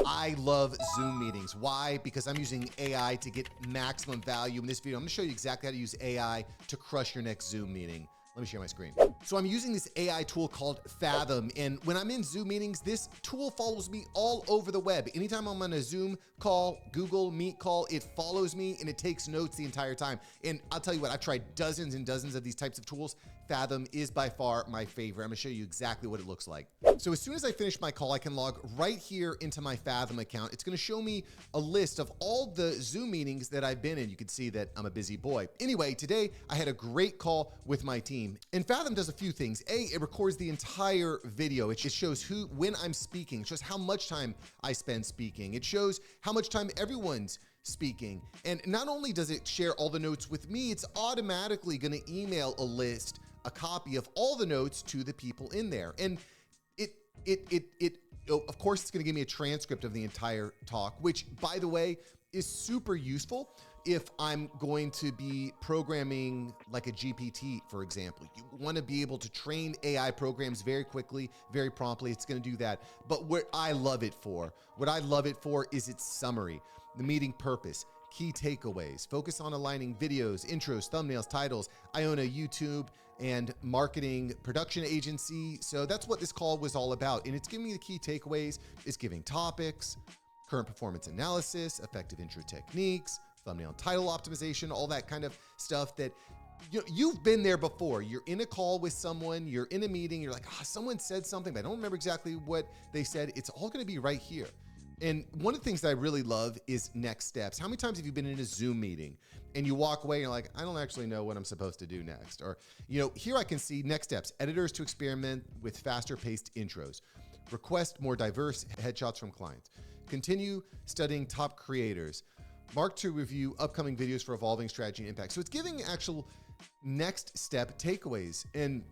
I love Zoom meetings. Why? Because I'm using AI to get maximum value. In this video, I'm gonna show you exactly how to use AI to crush your next Zoom meeting. Let me share my screen. So I'm using this AI tool called Fathom, and when I'm in Zoom meetings, this tool follows me all over the web. Anytime I'm on a Zoom call, Google Meet call, it follows me and it takes notes the entire time. And I'll tell you what, I've tried dozens and dozens of these types of tools. Fathom is by far my favorite. I'm gonna show you exactly what it looks like. So as soon as I finish my call, I can log right here into my Fathom account. It's gonna show me a list of all the Zoom meetings that I've been in. You can see that I'm a busy boy. Anyway, today I had a great call with my team. And Fathom does a few things. A, it records the entire video. It just shows when I'm speaking. It shows how much time I spend speaking. It shows how much time everyone's speaking. And not only does it share all the notes with me, it's automatically gonna email a copy of all the notes to the people in there. And of course, it's gonna give me a transcript of the entire talk, which, by the way, is super useful if I'm going to be programming like a GPT, for example. You want to be able to train AI programs very quickly, very promptly. It's going to do that. But what I love it for is its summary, the meeting purpose, key takeaways, focus on aligning videos, intros, thumbnails, titles. I own a YouTube and marketing production agency. So that's what this call was all about. And it's giving me the key takeaways. It's giving topics, current performance analysis, effective intro techniques, thumbnail and title optimization, all that kind of stuff that you've been there before. You're in a call with someone, you're in a meeting, you're like, someone said something, but I don't remember exactly what they said. It's all gonna be right here. And one of the things that I really love is next steps. How many times have you been in a Zoom meeting and you walk away and you're like, I don't actually know what I'm supposed to do next? Or, here I can see next steps, editors to experiment with faster paced intros, request more diverse headshots from clients, continue studying top creators, mark to review upcoming videos for evolving strategy and impact. So it's giving actual next step takeaways. And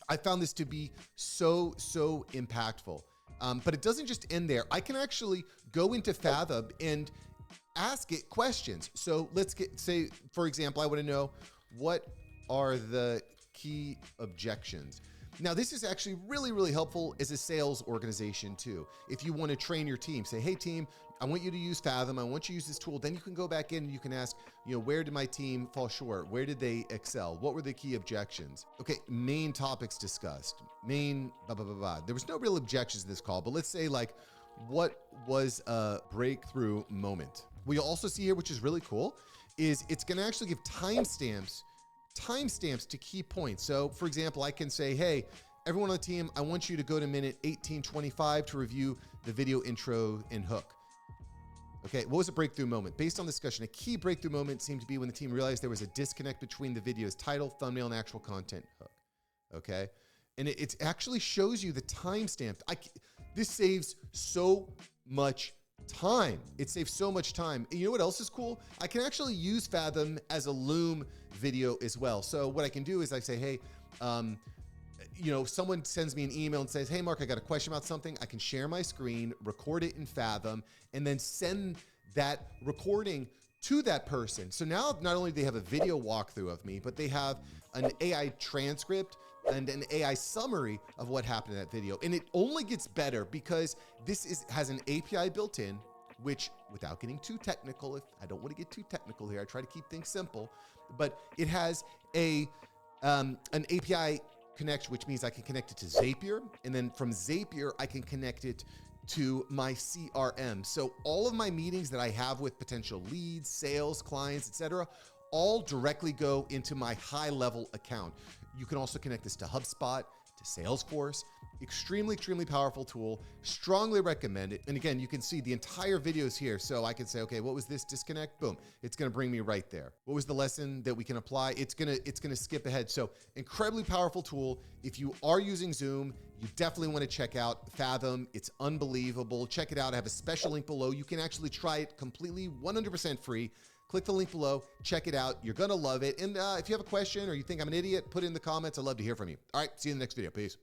I found this to be so impactful. But it doesn't just end there. I can actually go into Fathom and ask it questions. So let's say, for example, I want to know what are the key objections. Now, this is actually really helpful as a sales organization too. If you want to train your team, say, hey team, I want you to use Fathom. I want you to use this tool. Then you can go back in and you can ask, where did my team fall short? Where did they excel? What were the key objections? Okay, main topics discussed. Main blah, blah, blah, blah. There was no real objections to this call, but let's say like, what was a breakthrough moment? What you'll also see here, which is really cool, is it's gonna actually give timestamps to key points. So for example, I can say, hey, everyone on the team, I want you to go to minute 18:25 to review the video intro and hook. Okay, what was a breakthrough moment? Based on discussion, a key breakthrough moment seemed to be when the team realized there was a disconnect between the video's title, thumbnail, and actual content hook. Okay, and it actually shows you the timestamp. This saves so much time. It saves so much time. And you know what else is cool? I can actually use Fathom as a Loom video as well. So what I can do is I say, hey, someone sends me an email and says, hey, Mark, I got a question about something. I can share my screen, record it in Fathom, and then send that recording to that person. So now not only do they have a video walkthrough of me, but they have an AI transcript and an AI summary of what happened in that video. And it only gets better because this has an API built in, which, without getting too technical, if I don't want to get too technical here, I try to keep things simple, but it has an API connection, which means I can connect it to Zapier, and then from Zapier, I can connect it to my CRM. So all of my meetings that I have with potential leads, sales, clients, etc., all directly go into my high-level account. You can also connect this to HubSpot, to Salesforce. Extremely powerful tool. Strongly recommend it. And again, you can see the entire videos here. So I can say, okay, what was this disconnect? Boom, it's gonna bring me right there. What was the lesson that we can apply? It's gonna skip ahead. So incredibly powerful tool. If you are using Zoom, you definitely wanna check out Fathom. It's unbelievable. Check it out. I have a special link below. You can actually try it completely 100% free. Click the link below, check it out. You're gonna love it. And if you have a question or you think I'm an idiot, put it in the comments. I'd love to hear from you. All right, see you in the next video. Peace.